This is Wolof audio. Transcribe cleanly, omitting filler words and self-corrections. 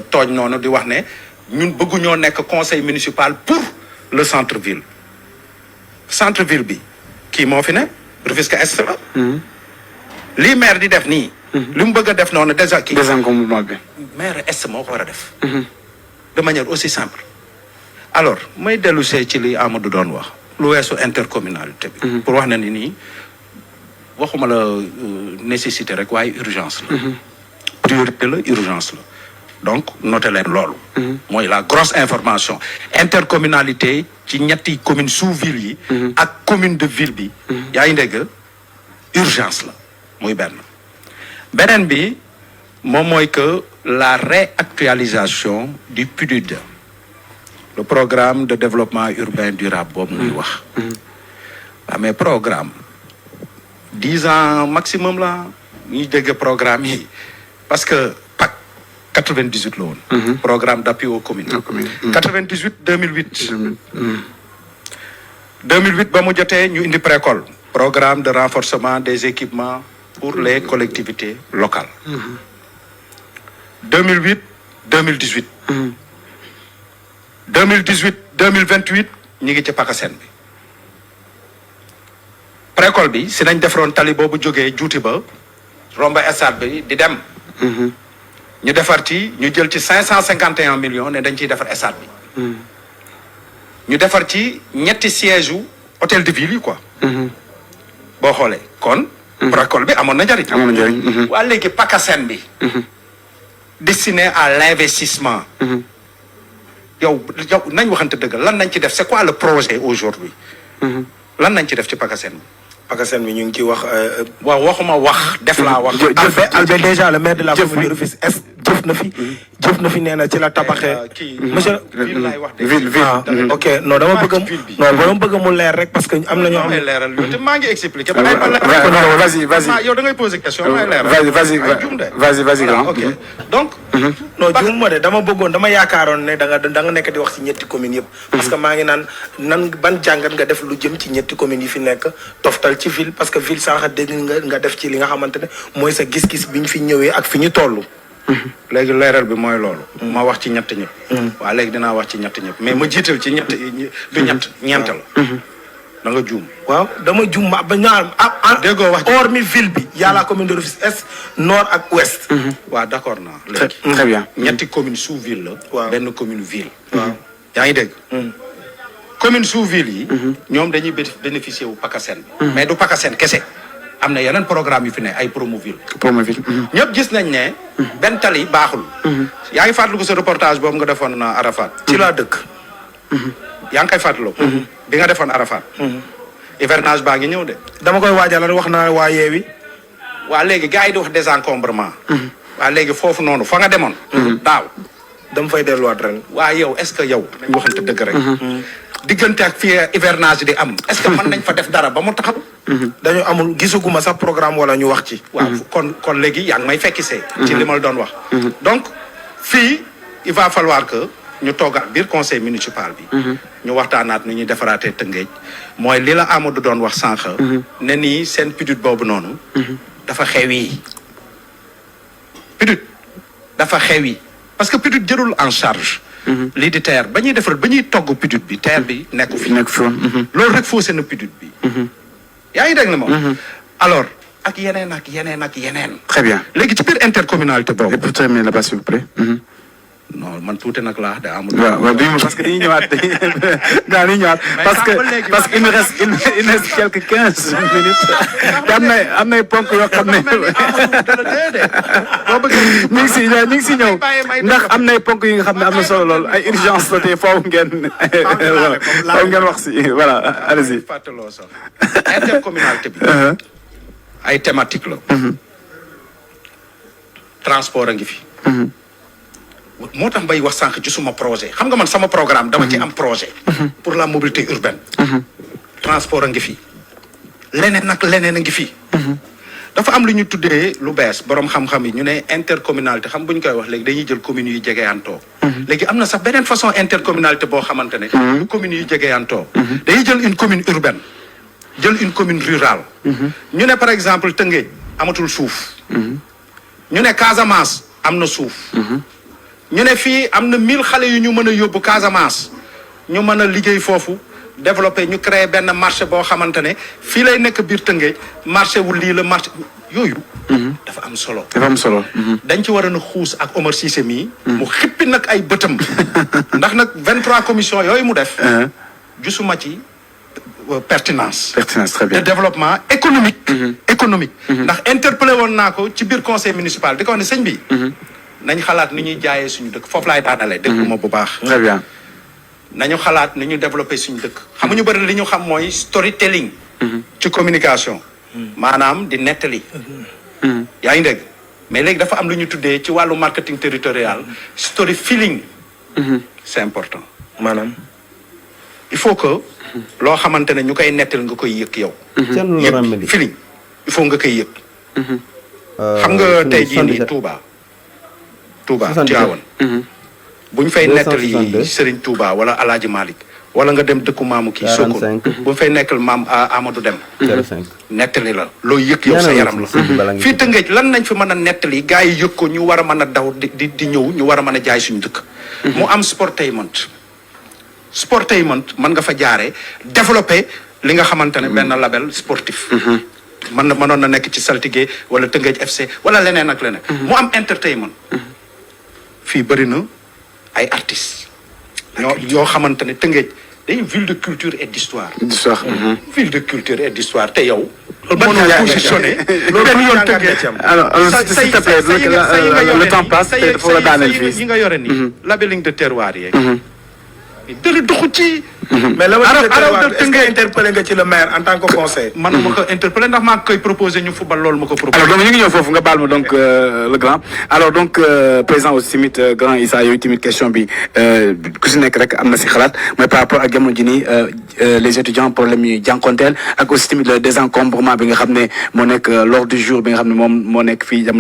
tooñ noonu di wax ne ñun bëgguñoo nekk conseil municipal pour le centre-ville centre-ville bi kii moo fi ne Rufisque Est la lii maire di def nii li mu bëgg a def noonu déjà kii désencombrement bi maire Est moo ko war a def de manière aussi simple alors may dellu see ci li Amadou doon wax lu weesu intercommunalité bi pour wax na ni nii waxuma la nécessité rek waaye urgence la priorité la urgence la donc noté leen loolu mooy la grosse information intercommunalité ci ñetti commune sous ville yi ak commune de ville bi yaa ngi dégg urgence la muy beneen bi moom mooy que la réactualisation du PUDUD le programme de développement urbain durable boobu muy wax waaw mais programme 10 ans maximum la ñuy dégg programme yi parce que PAC 98 la woon programme d'appui aux communes 98 2008 2008 ba mu jotee ñu indi précole programme de renforcement des équipements pour les collectivités locales 2008 2018 2018 2028 ñu ngi ci PACASEN bi précole bi si nañ defaroon tali boobu jógee juuti ba romba stade bi di dem ñu defar ci ñu jël ci 551 millions ne dañ ciy defar stade bi ñu defar ci ñetti siège u hôtel de ville yi quoi boo xoolee kon précole bi amoon na njëriñ waa léegi PACASEN bi destiné à l'investissement yow nañ waxante dëgg lan nañ ci def c'est quoi le projet aujourd'hui lan nañ ci def ci PACASEN bi PACASEN bi ñu ngi ci wax. waaw waxuma wax def laa wax. Albert déjà le maire de la commune de Rufisque Est jëf na fi nee na ci la tabaxee. monsieur ville laay wax de. ville ok non dama bëgg mu leer rek parce que am na ñoo xam ne leeral yow te maa ngi expliqué. vas-y yow da ngay poser question may leeral. vas-y grand. ok donc. non juum ma de dama yaakaaroon ne da nga nekk di wax ci ñetti communes yëpp. parce que maa ngi nan ban jàngat nga def lu jëm ci ñetti communes yi fi nekk toftal ci ville parce que ville sànq dégg nga def ci li nga xamante ne mooy sa gis-gis bi ñu fi ñëwee ak fi ñu toll. léegi leeral bi mooy loolu. ma wax ci ñett ñëpp. waaw léegi dinaa wax ci ñett ñëpp mais ma jiital ci ñett du ñeent la. da nga juum. waaw dama juum ba ñaar déggoo wax hormis ville bi. y a la commune de Rufisque Est nord ak ouest. waaw d'accord naa léegi. très bien ñetti commune sous ville la. waaw benn commune ville. waaw yaa ngi dégg. commune sous ville yi. ñoom dañuy bénéficier wu PACASEN bi. mais du PACASEN kese. am na yeneen programme yu fi ne ay Promoville. ñëpp gis nañ ne. benn tali baaxul. yaa ngi fàttaliku sa reportage boobu nga defoon Arafat. ci laa dëkk. yaa ngi koy fàttaliku. bi nga defoon Arafat. hivernage baa ngi ñëw de. dama koy waajal wax naa waa Yewwi. waa léegi gars yi di wax désencombrement. waa léegi foofu noonu fa nga demoon. daaw dama fay delluwaat ren. waa yow est-ce que yow. nañ waxante dëgg rek. diggante ak fii hivernage di am est-ce que mën nañ fa def dara ba mu taxaw. dañu amul gisuguma sax programme wala ñu wax ci. waaw kon léegi yaa ngi may fekki see. ci li ma la doon wax. donc fii il va falloir que ñu toogaat biir conseil municipal bi. ñu waxtaanaat nu ñuy defaraatee Tëngéej mooy li la Amadou doon wax sànq. ne nii seen PUDUD boobu noonu. dafa xewi. PUDUD dafa xewi parce que PUDUD jërul en charge. lii di terre ba ñuy defar ba ñuy togg PUDUD bi terre bi nekku fi. loolu rek faussé na PUDUD bi. yaa ngi dégg na moom. alors ak yeneen ak yeneen ak yeneen. très bien léegi ci biir intercommunalité boobu. et pour terminer là-bas s'il vous plaît. non man tuuti nag laa de amul. waaw parce que dañuy ñëwaat dañuy ñëwaat parce que il me reste quelques 15 minutes. te am nay ponk yoo xam ne. ñu ngi si ñëw ndax am nay ponk yi nga xam ne am na solo lool ay urgence la te faaw ngeen wax si voilà allez-y. fàttaloo sax intercommunalité bi. ay thématique la. transport a ngi fi. moo tax mbay wax sànq ci suma projet xam nga man sama programme dama ci am projet. pour la mobilité urbaine. transport a ngi fi. leneen a ngi fi. dafa am lu ñu tuddee lu bees borom xam-xam yi ñu ne intercommunalité xam bu ñu koy wax léegi dañuy jël communes yu jegeyantoo. léegi am na sax beneen façon intercommunalité boo xamante ne. du communes yu jegeyantoo. dañuy jël une commune urbaine jël une commune rurale. ñu ne par exemple Tëngéej amatul suuf. ñu ne Casamance am na suuf. ñu ne fii am na 1000 xale yu ñu mën a yóbbu Casamance ñu mën a liggéey foofu développer ñu créer benn marché boo xamante ne fii lay nekk biir Tëngéej marché wu lii la marché yooyu. dafa am solo. dafa am solo. dañ ci war a xuus ak Omar Cissé mii. mu xippi nag ay bëtam. ndax nag 23 commission yooyu mu def. gisuma ci pertinence. pertinence très bien de développement économique. économique. ndax interpellé woon naa ko ci biir conseil municipal di ko wax ne sëñ bi. nañ xalaat ni ñuy jaayee suñu dëkk foofu laay daanalee. dégg ma bu baax. très bien. nañu xalaat ni ñu développé suñu dëkk. xam ñu bëri li ñu xam mooy storytelling. ci communication. maanaam di nettali. yaa ngi dégg mais léegi dafa am lu ñu tuddee ci wàllu marketing territorial story feeling. c'est important. maanaam. il faut que. loo xamante ne ñu koy nettal nga koy yëg yow. yëg feeling il faut nga koy yëg. xam nga tey jii nii Touba. Touba Tivaouane. bu ñu fay nettali Serigne Touba wala El Hadj Malick wala nga dem dëkku maamu kii Sokone bu ñu fay nekkal maam Amadou Dem. nettali la loo yëg yow sa yaram la. fii Tëngéej lan nañ fi mën a nettali gars yi yëg ko ñu war a mën a daw di ñëw ñu war a mën a jaay suñu dëkk. mu am sportainment mën nga fa jaaree développer li nga xamante ne benn label sportif. mënoon na nekk ci saltige wala Tëngéej FC wala leneen ak leneen. mu am entertainment. fii bëri na ay artistes. yoo xamante ne Tëngéej day ville de culture et d'histoire. ville de culture et d'histoire te yow. loolu positionné. loolu yoon Tëngéej am. alors s'il te plaît le temps passe te dafa la daaneel fii. yi nga yore nii. labelling de terroir yeeg. dara doxu ci. mais la est-ce que interpellé nga ci le maire en tant que conseil. man ma ko interpellé ndax maa koy proposé ñu football loolu ma ko proposé. alors donc ñu ngi ñëw foofu nga baal ma donc le grand alors donc président aussi tamit grand Issa yooyu tamit question bi ku si nekk rek am na si xalaat mooy par rapport ak jamono ji nii les étudiants problème yi jànkonteel ak aussi tamit le désencombrement bi nga xam ne moo nekk l'ordre du jour bi nga xam ne moom moo nekk fii jamono